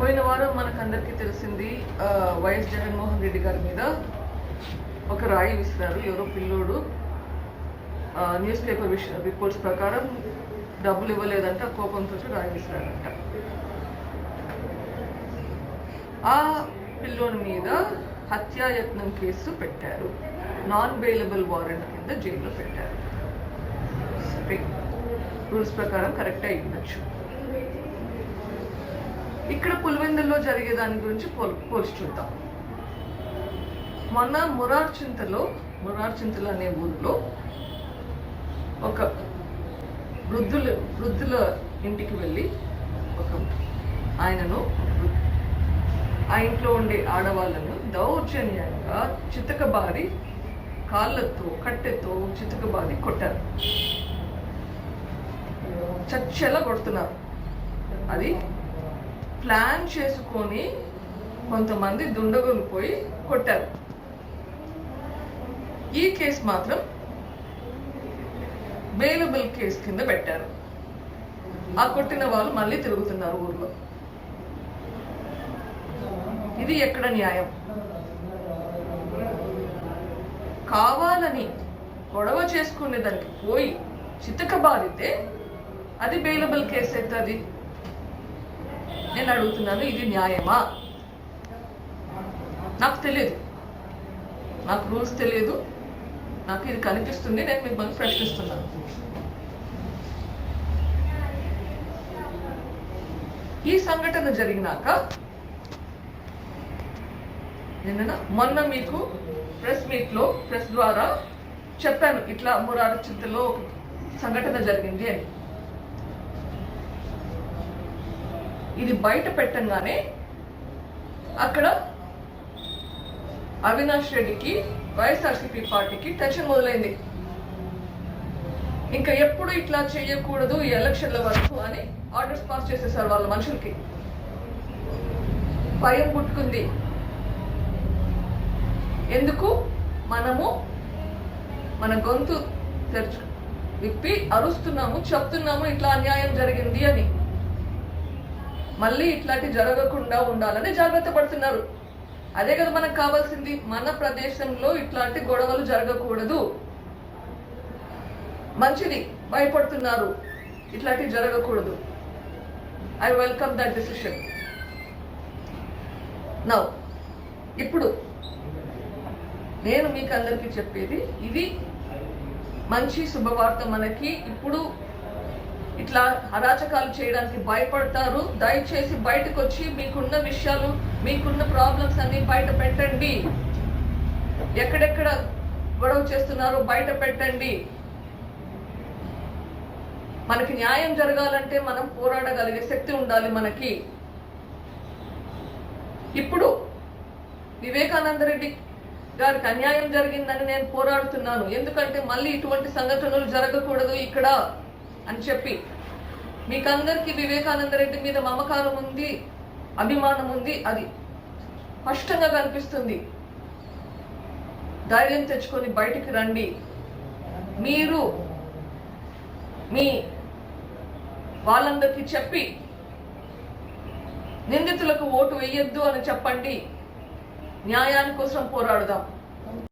పోయిన వారం మనకందరికీ తెలిసింది వైఎస్ జగన్మోహన్ రెడ్డి గారి మీద ఒక రాయి విసిరారు ఎవరో పిల్లోడు. న్యూస్ పేపర్ రిపోర్ట్స్ ప్రకారం డబ్బులు ఇవ్వలేదంట, కోపంతో రాయి విసిరారంట. ఆ పిల్లోని మీద హత్యాయత్నం కేసు పెట్టారు, నాన్ బెయిలబుల్ వారెంట్ కింద జైల్లో పెట్టారు. రూల్స్ ప్రకారం కరెక్ట్ అయి ఉండొచ్చు. ఇక్కడ పులివెందుల్లో జరిగే దాని గురించి పోల్చి చూద్దాం. మొన్న మురార్చింతలు అనే ఊరిలో ఒక వృద్ధుల ఇంటికి వెళ్ళి ఆ ఇంట్లో ఉండే ఆడవాళ్ళను దౌర్జన్యంగా చితకబారి కాళ్ళతో కట్టెతో చితకబారి కొట్టారు, చచ్చెలా కొడుతున్నారు. అది ప్లాన్ చేసుకొని కొంతమంది దుండగులు పోయి కొట్టారు. ఈ కేసు మాత్రం బెయిలబుల్ కేసు కింద పెట్టారు. ఆ కొట్టిన వాళ్ళు మళ్ళీ తిరుగుతున్నారు ఊర్లో. ఇది ఎక్కడ న్యాయం? కావాలని గొడవ చేసుకునే దానికి పోయి చితకబారితే అది బెయిలబుల్ కేసు అవుతుంది. నేను అడుగుతున్నాను, ఇది న్యాయమా? నాకు తెలియదు, నాకు రూల్స్ తెలియదు, నాకు ఇది కనిపిస్తుంది. నేను మిమ్మల్ని ప్రశ్నిస్తున్నాను. ఈ సంఘటన జరిగినాక మొన్న మీకు ప్రెస్ మీట్లో ప్రెస్ ద్వారా చెప్పాను, ఇట్లా మురార్చింతలో సంఘటన జరిగింది అని. ఇది బయట పెట్టంగానే అక్కడ అవినాష్ రెడ్డికి వైఎస్ఆర్సీపీ పార్టీకి టెన్షన్ మొదలైంది. ఇంకా ఎప్పుడు ఇట్లా చేయకూడదు ఈ ఎలక్షన్ల వరకు అని ఆర్డర్స్ పాస్ చేసేసారు వాళ్ళ మనుషులకి. భయం పుట్టుకుంది. ఎందుకు? మనము మన గొంతు విప్పి అరుస్తున్నాము, చెప్తున్నాము ఇట్లా అన్యాయం జరిగింది అని. మళ్ళీ ఇట్లాంటి జరగకుండా ఉండాలని జాగ్రత్త పడుతున్నారు. అదే కదా మనకు కావాల్సింది. మన ప్రదేశంలో ఇట్లాంటి గొడవలు జరగకూడదు, మంచిది. భయపడుతున్నారు, ఇట్లాంటివి జరగకూడదు. I welcome that decision. Now ఇప్పుడు నేను మీకు అందరికీ చెప్పేది, ఇది మంచి శుభవార్త మనకి. ఇప్పుడు ఇట్లా అరాచకాలు చేయడానికి భయపడతారు. దయచేసి బయటకు వచ్చి మీకున్న విషయాలు, మీకున్న ప్రాబ్లమ్స్ అన్ని బయట పెట్టండి. ఎక్కడెక్కడ గొడవ చేస్తున్నారో బయట పెట్టండి. మనకి న్యాయం జరగాలంటే మనం పోరాడగలిగే శక్తి ఉండాలి మనకి. ఇప్పుడు వివేకానంద రెడ్డి గారికి అన్యాయం జరిగిందని నేను పోరాడుతున్నాను. ఎందుకంటే మళ్ళీ ఇటువంటి సంఘటనలు జరగకూడదు ఇక్కడ అని చెప్పి. మీకందరికీ వివేకానంద రెడ్డి మీద మమకారం ఉంది, అభిమానం ఉంది, అది స్పష్టంగా కనిపిస్తుంది. ధైర్యం తెచ్చుకొని బయటికి రండి. మీరు మీ వాళ్ళందరికీ చెప్పి నిందితులకు ఓటు వేయొద్దు అని చెప్పండి. న్యాయాని కోసం పోరాడుదాం.